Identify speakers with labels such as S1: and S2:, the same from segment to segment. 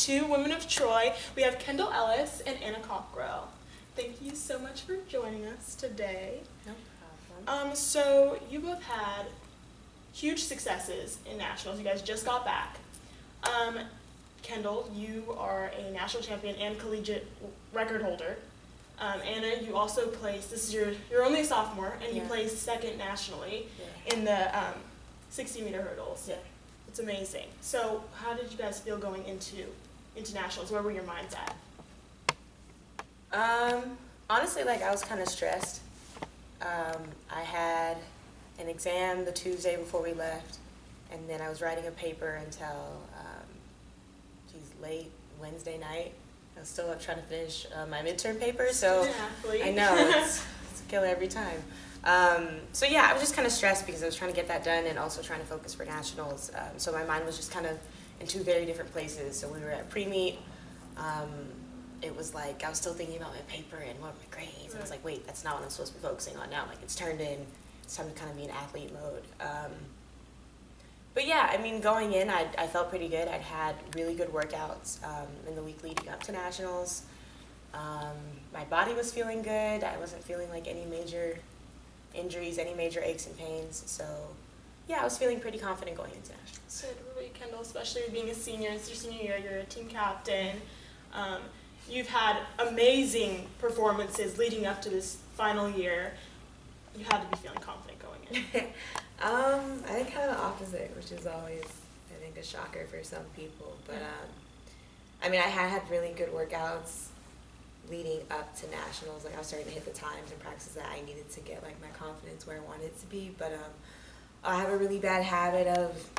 S1: two women of Troy. We have Kendall Ellis and Anna Cockrell. Thank you so much for joining us today.
S2: No problem.
S1: So you both had huge successes in nationals. You guys just got back. Kendall, you are a national champion and collegiate record holder. Anna, you also placed, you're only a sophomore, and you placed second nationally in the 60-meter hurdles.
S2: Yeah.
S1: It's amazing. So how did you guys feel going into nationals? Where were your minds at?
S2: Honestly, I was kind of stressed. I had an exam the Tuesday before we left, and then I was writing a paper until late Wednesday night. I was still up trying to finish my midterm paper, so I know it's a killer every time. So yeah, I was just kind of stressed because I was trying to get that done and also trying to focus for nationals. So my mind was just kind of in two very different places. So we were at pre-meet. It was I was still thinking about my paper and what were my grades. And I was like, wait, that's not what I'm supposed to be focusing on now. It's turned in. It's time to kind of be in athlete mode. But yeah, going in, I felt pretty good. I'd had really good workouts in the week leading up to nationals. My body was feeling good. I wasn't feeling any major injuries, any major aches and pains. So yeah, I was feeling pretty confident going into nationals.
S1: Good. What about you, Kendall? Especially being a senior, it's your senior year, you're a team captain. You've had amazing performances leading up to this final year. You had to be feeling confident going in.
S3: I think kind of the opposite, which is always, I think, a shocker for some people. But, I had really good workouts leading up to nationals. I was starting to hit the times and practices that I needed to get, my confidence where I wanted it to be. But I have a really bad habit of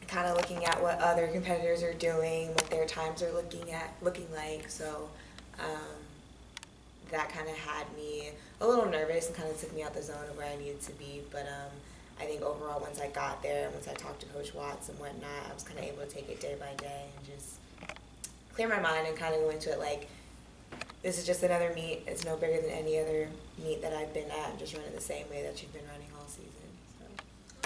S3: kind of looking at what other competitors are doing, what their times are looking like. So that kind of had me a little nervous and kind of took me out the zone of where I needed to be. But I think overall, once I got there, once I talked to Coach Watts and whatnot, I was kind of able to take it day by day and just clear my mind and kind of go into it this is just another meet. It's no bigger than any other meet that I've been at. I'm just running the same way that you've been running all season. So.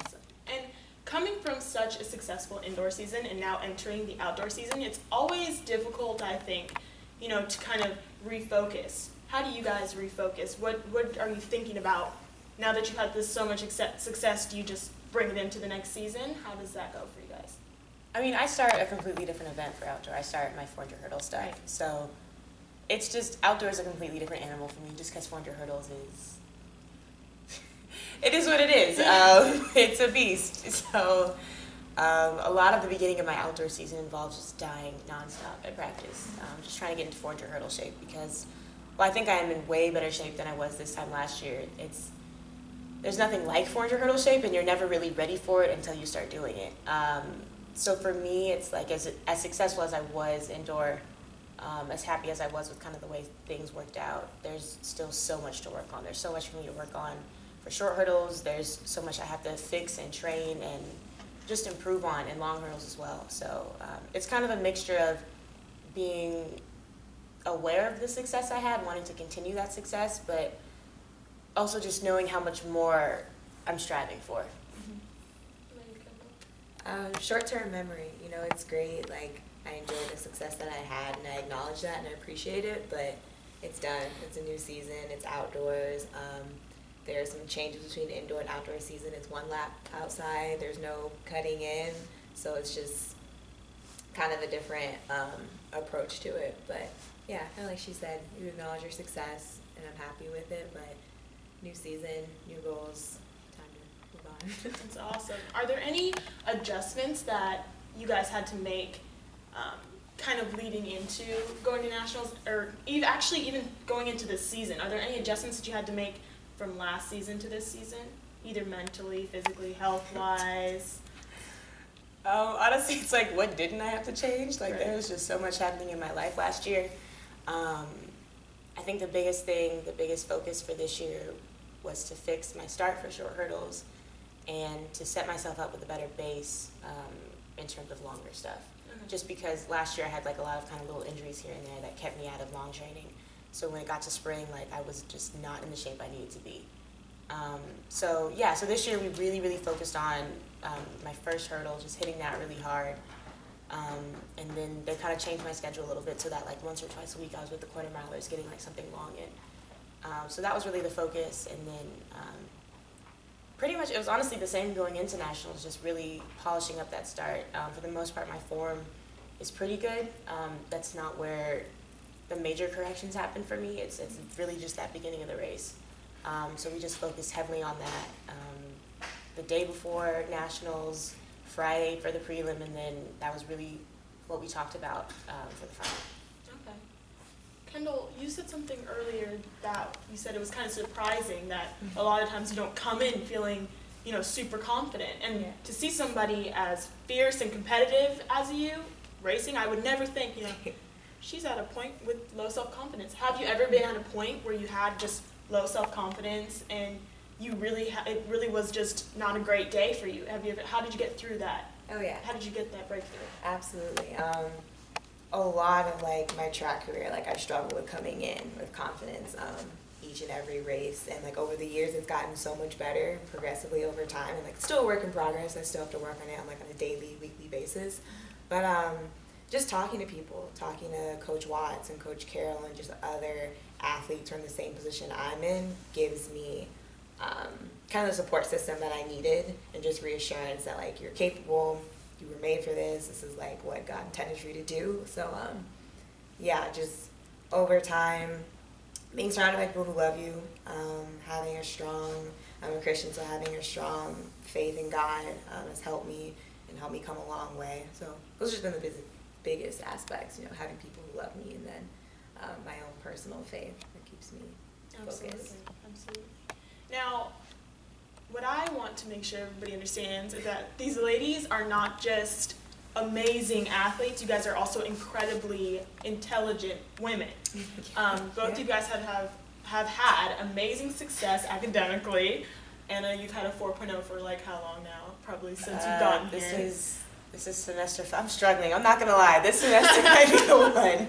S1: Awesome. And coming from such a successful indoor season and now entering the outdoor season, it's always difficult, I think, to kind of refocus. How do you guys refocus? What are you thinking about now that you've had so much success? Do you just bring it into the next season? How does that go for you guys?
S2: I start a completely different event for outdoor. I start my 400 hurdle stuff. Right. So it's just, outdoor is a completely different animal for me just because 400 hurdles is, it is what it is. It's a beast. So a lot of the beginning of my outdoor season involves just dying nonstop at practice. Just trying to get into 400 hurdle shape because, I think I am in way better shape than I was this time last year. There's nothing like 400 hurdle shape, and you're never really ready for it until you start doing it. So for me, it's as successful as I was indoor, as happy as I was with kind of the way things worked out, there's still so much to work on. There's so much for me to work on for short hurdles. There's so much I have to fix and train and just improve on in long hurdles as well. So it's kind of a mixture of being aware of the success I had, wanting to continue that success, but also just knowing how much more I'm striving for.
S3: Short-term memory, it's great. I enjoy the success that I had, and I acknowledge that, and I appreciate it, but it's done. It's a new season. It's outdoors. There are some changes between the indoor and outdoor season. It's one lap outside. There's no cutting in, so it's just kind of a different approach to it. But yeah, kind of like she said, you acknowledge your success, and I'm happy with it, but new season, new goals, time to move on.
S1: That's awesome. Are there any adjustments that you guys had to make kind of leading into going to nationals, or even going into this season? Are there any adjustments that you had to make from last season to this season, either mentally, physically, health-wise?
S2: Honestly, it's what didn't I have to change?
S1: Right.
S2: There was just so much happening in my life last year. I think the biggest focus for this year was to fix my start for short hurdles and to set myself up with a better base in terms of longer stuff. Just because last year I had a lot of kind of little injuries here and there that kept me out of long training. So when it got to spring, I was just not in the shape I needed to be. So this year we really focused on my first hurdle, just hitting that really hard. And then they kind of changed my schedule a little bit so that like once or twice a week I was with the quarter milers getting like something long in. So that was really the focus. And then pretty much it was honestly the same going into nationals, just really polishing up that start. For the most part, my form is pretty good. That's not where the major corrections happen for me. It's really just that beginning of the race. So we just focused heavily on that. The day before nationals, Friday for the prelim, and then that was really what we talked about for the final.
S1: Okay. Kendall, you said something earlier that you said it was kind of surprising that a lot of times you don't come in feeling, super confident. And to see somebody as fierce and competitive as you racing, I would never think, she's at a point with low self-confidence. Have you ever been at a point where you had just low self-confidence and you really, it really was just not a great day for you? How did you get through that?
S3: Oh yeah.
S1: How did you get that breakthrough?
S3: Absolutely. A lot of like my track career, like I struggled with coming in with confidence each and every race, and like over the years it's gotten so much better progressively over time, and like still a work in progress. I still have to work on it on like on a daily, weekly basis. But just talking to people, talking to Coach Watts and Coach Carroll and just other athletes from the same position I'm in gives me kind of the support system that I needed, and just reassurance that like you're capable, you were made for this is like what God intended for you to do. So yeah, just over time being surrounded by people who love you, having a strong, I'm a Christian, so having a strong faith in God has helped me and helped me come a long way. So those have just been the biggest aspects, having people who love me, and then my own personal faith that keeps me focused.
S1: Absolutely. Now, what I want to make sure everybody understands is that these ladies are not just amazing athletes. You guys are also incredibly intelligent women. Both of you guys have had amazing success academically. Anna, you've had a 4.0 for like how long now? Probably since you've gotten here.
S2: This is semester. I'm struggling. I'm not gonna lie. This semester might be the one.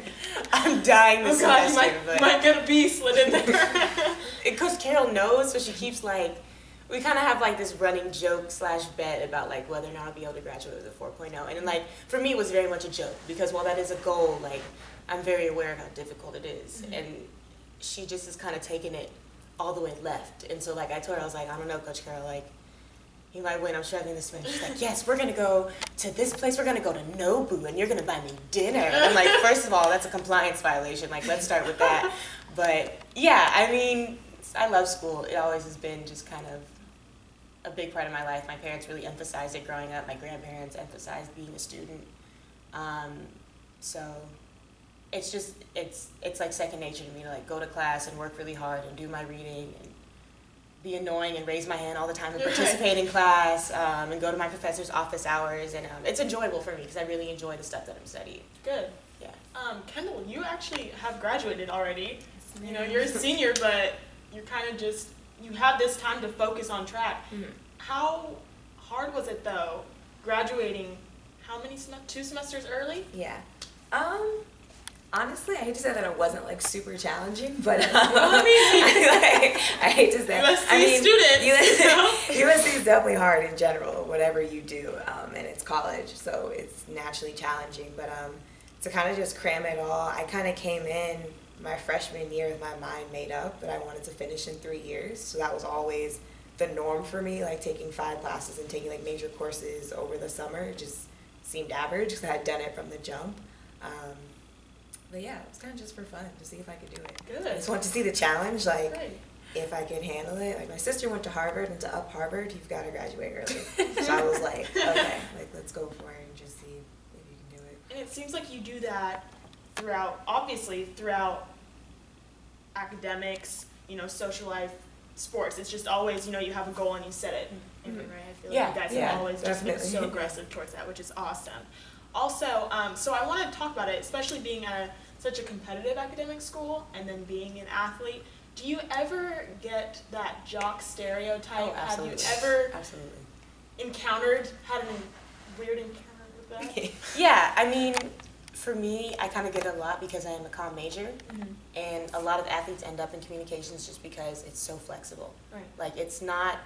S2: I'm dying this semester.
S1: You might get a B slid in there.
S2: Coach Carroll knows, so she keeps like, we kind of have like this running joke / bet about like whether or not I'll be able to graduate with a 4.0. And then, like for me, it was very much a joke because while that is a goal, like I'm very aware of how difficult it is, and she just has kind of taken it all the way left. And so like I told her, I was like, I don't know, Coach Carroll, like. You might win, I'm struggling this semester. She's like, yes, we're going to go to this place. We're going to go to Nobu, and you're going to buy me dinner. And, like, first of all, that's a compliance violation. Like, let's start with that. But, yeah, I mean, I love school. It always has been just kind of a big part of my life. My parents really emphasized it growing up. My grandparents emphasized being a student. So it's just, it's like second nature to me to, like, go to class and work really hard and do my reading and be annoying and raise my hand all the time and participate in class and go to my professor's office hours. And it's enjoyable for me because I really enjoy the stuff that I'm studying.
S1: Good.
S2: Yeah.
S1: Kendall, you actually have graduated already. You're a senior, but you're kind of just, you have this time to focus on track. How hard was it, though, graduating, how many 2 semesters early?
S3: Yeah. Honestly, I hate to say that it wasn't like super challenging, but
S1: I
S3: hate to say. USC is definitely hard in general, whatever you do, and it's college, so it's naturally challenging. But to kind of just cram it all, I kind of came in my freshman year with my mind made up that I wanted to finish in 3 years, so that was always the norm for me, like taking 5 classes and taking like major courses over the summer. It just seemed average because I had done it from the jump. But yeah, it was kind of just for fun to see if I could do it.
S1: Good.
S3: I just want to see the challenge, like
S1: Great.
S3: if I could handle it. Like my sister went to Harvard, and to up Harvard, you've got to graduate early. So I was like, okay, like let's go for it and just see if you can do it.
S1: And it seems like you do that throughout academics, social life, sports. It's just always, you have a goal and you set it. Right? I feel like you guys have always just been so aggressive towards that, which is awesome. Also, so I want to talk about it, especially being at such a competitive academic school and then being an athlete. Do you ever get that jock stereotype?
S2: Oh, absolutely.
S1: Have you ever
S2: Absolutely.
S1: had a weird encounter with that?
S2: Yeah, I mean, for me, I kind of get it a lot because I am a comm major, and a lot of athletes end up in communications just because it's so flexible.
S1: Right.
S2: Like, it's not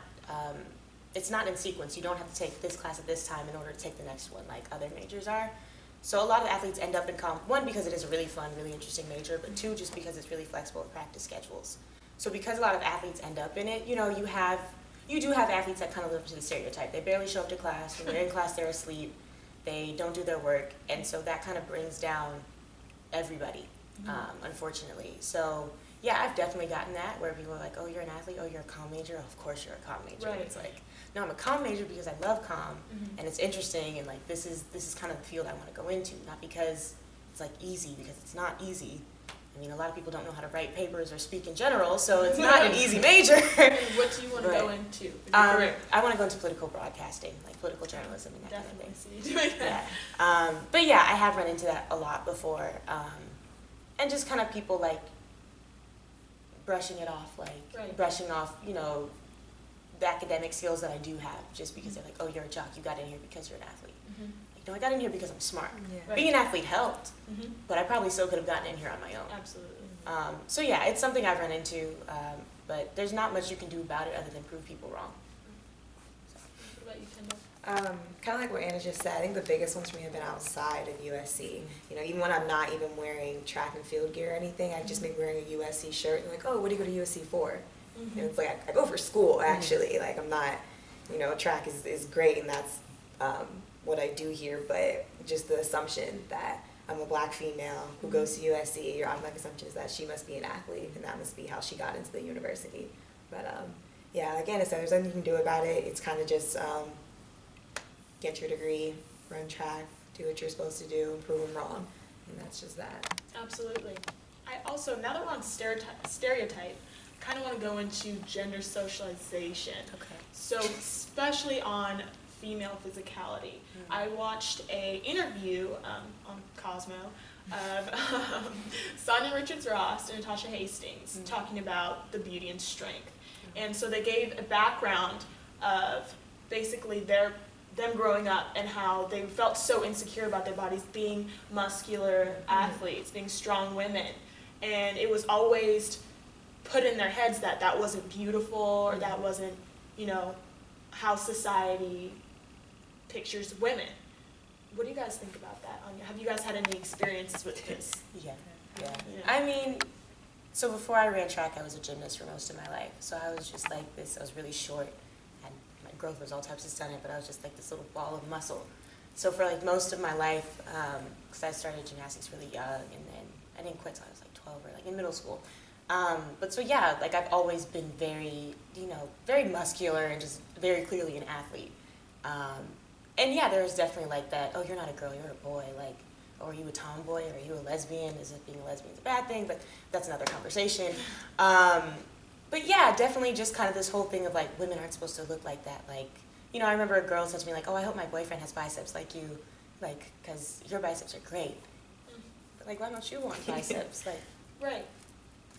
S2: in sequence. You don't have to take this class at this time in order to take the next one like other majors are. So a lot of athletes end up in comp, one, because it is a really fun, really interesting major, but two, just because it's really flexible with practice schedules. So because a lot of athletes end up in it, you know, you do have athletes that kind of live up to the stereotype. They barely show up to class. When they're in class, they're asleep. They don't do their work. And so that kind of brings down everybody, unfortunately. So yeah, I've definitely gotten that, where people are like, oh, you're an athlete? Oh, you're a comm major? Of course you're a comm major.
S1: Right.
S2: It's like, no, I'm a comm major because I love comm, and it's interesting, and like this is kind of the field I want to go into, not because it's like easy, because it's not easy. I mean, a lot of people don't know how to write papers or speak in general, so it's not an easy major.
S1: And what do you want to go into?
S2: I want to go into political broadcasting, like political journalism and that
S1: Definitely
S2: kind of thing.
S1: see you doing that.
S2: Yeah. But yeah, I have run into that a lot before, and just kind of people like brushing it off, like
S1: Right.
S2: brushing off, you know, the academic skills that I do have, just because they're like, oh, you're a jock, you got in here because you're an athlete. Like, no, I got in here because I'm smart.
S3: Yeah.
S1: Right.
S2: Being an athlete helped, but I probably still could have gotten in here on my own.
S1: Absolutely.
S2: So yeah, it's something I've run into, but there's not much you can do about it other than prove people wrong.
S1: What about you, Kendall?
S3: Kind of like what Anna just said, I think the biggest ones for me have been outside of USC. You know, even when I'm not even wearing track and field gear or anything, I just be wearing a USC shirt and like, oh, what do you go to USC for? And it's like, I go for school, actually. Like, I'm not, you know, track is great, and that's what I do here, but just the assumption that I'm a black female who goes to USC, your automatic assumption is that she must be an athlete, and that must be how she got into the university. But yeah, like Anna said, there's nothing you can do about it. It's kind of just get your degree, run track, do what you're supposed to do, and prove them wrong, and that's just that.
S1: Absolutely. I also, now that we're on stereotype, kind of want to go into gender socialization.
S2: Okay.
S1: So especially on female physicality. I watched a interview on Cosmo of Sonia Richards-Ross and Natasha Hastings talking about the beauty and strength. And so they gave a background of basically them growing up and how they felt so insecure about their bodies, being muscular athletes, being strong women. And it was always put in their heads that that wasn't beautiful, or that wasn't, you know, how society pictures women. What do you guys think about that? Have you guys had any experiences with this?
S2: Yeah.
S1: Yeah.
S2: I mean, so before I ran track, I was a gymnast for most of my life. So I was just like this. I was really short, and my growth was all types of stunted, but I was just like this little ball of muscle. So for like most of my life, because I started gymnastics really young, and then I didn't quit until I was like 12 or like in middle school. But so yeah, like I've always been very, you know, very muscular and just very clearly an athlete. And yeah, there's definitely like that, oh, you're not a girl, you're a boy, like, or are you a tomboy, or are you a lesbian? Is it being a lesbian is a bad thing? But that's another conversation. But yeah, definitely just kind of this whole thing of like, women aren't supposed to look like that. Like, you know, I remember a girl said to me like, oh, I hope my boyfriend has biceps like you, like, because your biceps are great. But like, why don't you want biceps? Like,
S1: Right.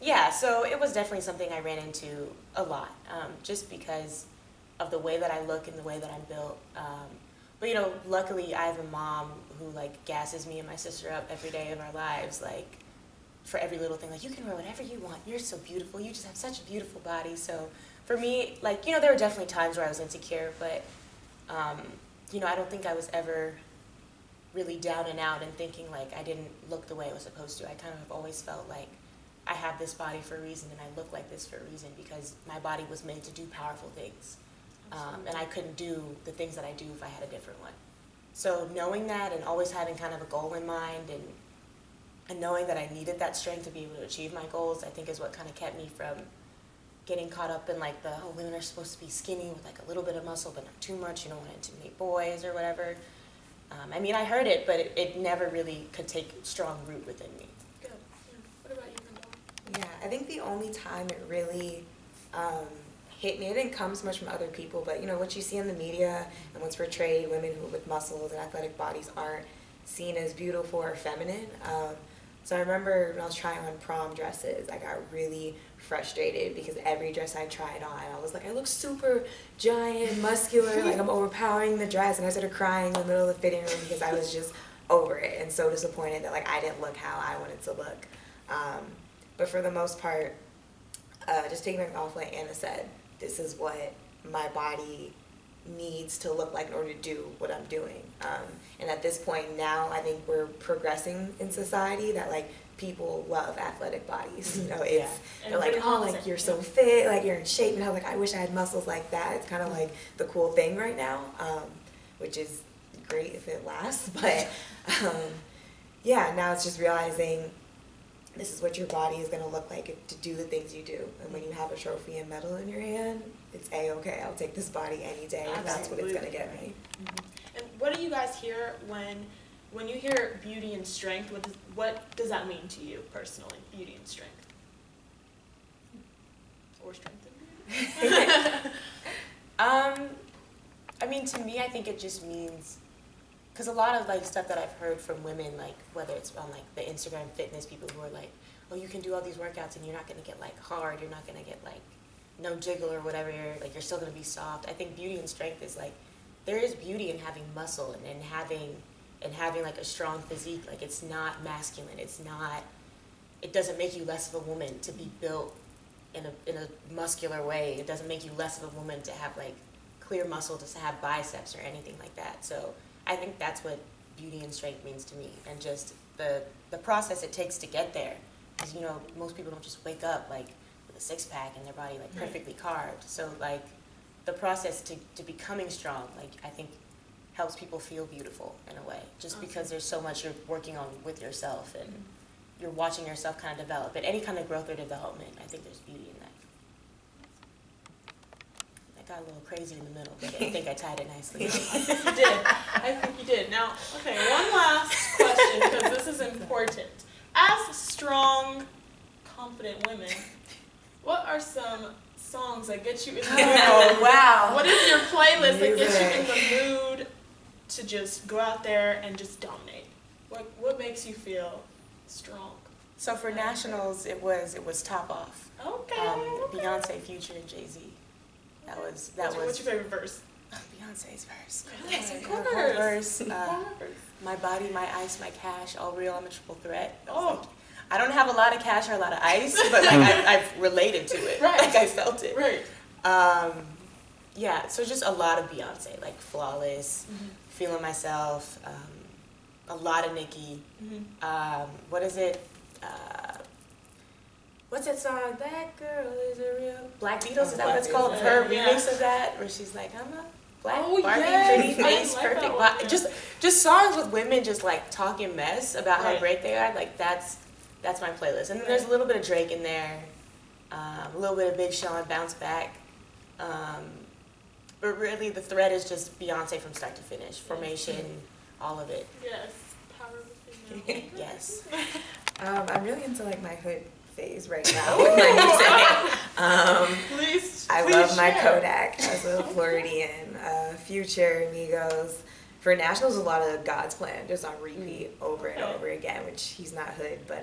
S2: yeah, so it was definitely something I ran into a lot, just because of the way that I look and the way that I'm built. But, you know, luckily I have a mom who, like, gasses me and my sister up every day of our lives, like, for every little thing. Like, you can wear whatever you want. You're so beautiful. You just have such a beautiful body. So for me, like, you know, there were definitely times where I was insecure, but, you know, I don't think I was ever really down and out and thinking, like, I didn't look the way I was supposed to. I kind of have always felt like I have this body for a reason, and I look like this for a reason, because my body was made to do powerful things. And I couldn't do the things that I do if I had a different one. So knowing that and always having kind of a goal in mind, and knowing that I needed that strength to be able to achieve my goals, I think is what kind of kept me from getting caught up in like the, oh, women are supposed to be skinny with like a little bit of muscle but not too much, you don't want to intimidate boys or whatever. I mean, I heard it, but it never really could take strong root within me.
S1: Good. Yeah. What about you, Kendall?
S3: Yeah, I think the only time it really hit me, it didn't come so much from other people, but you know, what you see in the media and what's portrayed, women who with muscles and athletic bodies aren't seen as beautiful or feminine. So I remember when I was trying on prom dresses, I got really frustrated because every dress I tried on, I was like, I look super giant, muscular, like I'm overpowering the dress, and I started crying in the middle of the fitting room because I was just over it and so disappointed that like I didn't look how I wanted to look. But for the most part, just taking it off what Anna said, this is what my body needs to look like in order to do what I'm doing. And at this point now, I think we're progressing in society that like people love athletic bodies. You know, it's they're like, oh, like you're so fit, like you're in shape, and I was like, I wish I had muscles like that. It's kind of like the cool thing right now, which is great if it lasts. But yeah, now it's just realizing this is what your body is going to look like to do the things you do. And when you have a trophy and medal in your hand, it's A-okay. I'll take this body any day. If that's what it's going to get me.
S1: And what do you guys hear when you hear beauty and strength? What does that mean to you personally, beauty and strength? Or strength and beauty?
S2: I mean, to me, I think it just means, because a lot of like stuff that I've heard from women, like whether it's on like the Instagram fitness people who are like, oh, you can do all these workouts and you're not going to get like hard, you're not going to get like no jiggle or whatever, you're still going to be soft. I think beauty and strength is like, there is beauty in having muscle and having like a strong physique. Like it's not masculine. It doesn't make you less of a woman to be built in a muscular way. It doesn't make you less of a woman to have like clear muscle, to have biceps or anything like that. So I think that's what beauty and strength means to me, and just the process it takes to get there. Because, you know, most people don't just wake up like with a six-pack and their body like perfectly carved. So like the process to becoming strong, like I think helps people feel beautiful in a way, just because there's so much you're working on with yourself and you're watching yourself kind of develop. But any kind of growth or development, I think there's beauty in that. I got a little crazy in the middle, but I think I tied it nicely.
S1: You did. I think you did. Now, okay, one last question, because this is important. As strong, confident women, what are some songs that get you in the mood?
S2: Oh, wow.
S1: What is your playlist that gets you in the mood to just go out there and just dominate? What makes you feel strong?
S2: So for nationals, it was Top Off.
S1: Okay.
S2: Beyonce, Future, and Jay-Z. What's
S1: your favorite verse?
S2: Beyonce's verse.
S1: Yes, of
S2: Her
S1: course.
S2: whole verse. My body, my ice, my cash, all real. I'm a triple threat.
S1: Oh.
S2: Like, I don't have a lot of cash or a lot of ice, but like I've related to it.
S1: Right.
S2: Like I felt it.
S1: Right.
S2: Yeah. So just a lot of Beyonce, like Flawless, Feeling Myself, a lot of Nicki. What is it? What's that song? That girl is a real Black Beatles. Is that what it's called? Her remix of that, where she's like, I'm a black Barbie, pretty face, perfect body. Just songs with women just like talking mess about how great they are. Like that's my playlist. And then there's a little bit of Drake in there, a little bit of Big Sean, Bounce Back. But really, the thread is just Beyonce from start to finish. Formation, all of it.
S1: Yes. Power of the female.
S2: Yes.
S3: I'm really into like my hood phase right now with my music. I love my Kodak. I was a little Floridian. Future, Migos. For nationals, a lot of God's Plan just on repeat over and over again, which he's not hood, but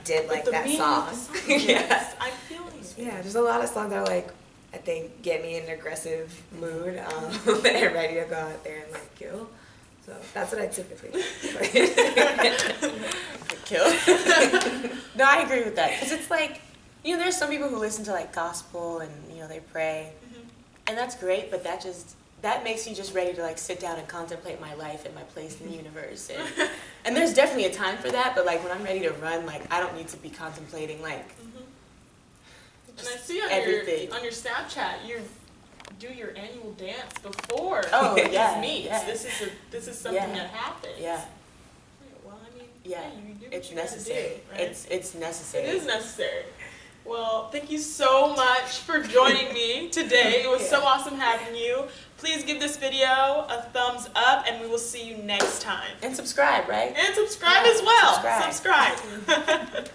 S3: did like that song.
S1: Yes, I feel these.
S3: Yeah, there's a lot of songs that are like, I think, get me in an aggressive mood and ready to go out there and like kill. So that's what I typically do.
S2: Kill. No, I agree with that, because it's like, you know, there's some people who listen to like gospel and, you know, they pray, and that's great, but that makes you just ready to like sit down and contemplate my life and my place in the universe, and there's definitely a time for that, but like when I'm ready to run, like I don't need to be contemplating like
S1: and I see on your Snapchat you do your annual dance before this meets.
S2: Yeah.
S1: This is something that happens.
S2: Yeah.
S1: Well, I mean,
S2: you do what
S1: it's
S2: you
S1: necessary.
S2: Do, right? It's necessary.
S1: It is necessary. Well, thank you so much for joining me today. It was so awesome having you. Please give this video a thumbs up, and we will see you next time.
S2: And subscribe, right?
S1: And subscribe as well. Subscribe.